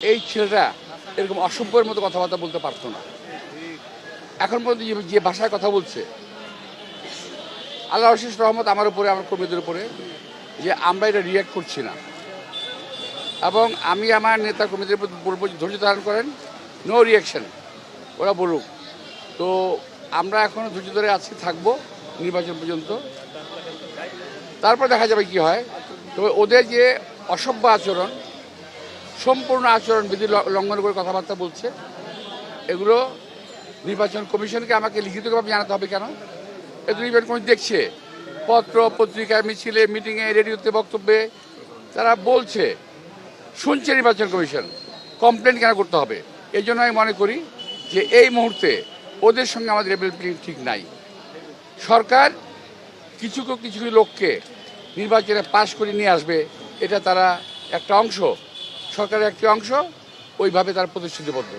এই ছেলেটা এরকম অসভ্যের মতো কথাবার্তা বলতে পারতো না। এখন পর্যন্ত যে ভাষায় কথা বলছে, আল্লাহ অশেষ রহমত আমার উপরে, আমার কর্মীদের উপরে, যে আমরা এটা রিয়্যাক্ট করছি না। এবং আমি আমার নেতা কর্মীদের বলবো ধৈর্য ধারণ করেন, নো রিয়াকশন, ওরা বলুক। তো আমরা এখনও ধৈর্য ধরে আছি, থাকবো নির্বাচন পর্যন্ত, তারপর দেখা যাবে কি হয়। তবে ওদের যে অসভ্য আচরণ, সম্পূর্ণ আচরণ বিধি লঙ্ঘন করে কথাবার্তা বলছে, এগুলো নির্বাচন কমিশনকে আমাকে লিখিতভাবে জানাতে হবে। কেন? এত নির্বাচন কমিশন দেখছে, পত্র পত্রিকায়, মিছিলে, মিটিংয়ে, রেডিওতে, বক্তব্যে তারা বলছে, শুনছে নির্বাচন কমিশন, কমপ্লেন কেন করতে হবে? এই জন্য আমি মনে করি যে এই মুহূর্তে ওদের সঙ্গে আমাদের লেভেল প্লেইং ঠিক নাই। সরকার কিছু কিছু লোককে নির্বাচনে পাশ করে নিয়ে আসবে, এটা তারা একটা অংশ, সরকারের একটি অংশ, ওইভাবে তারা প্রতিশ্রুতিবদ্ধ।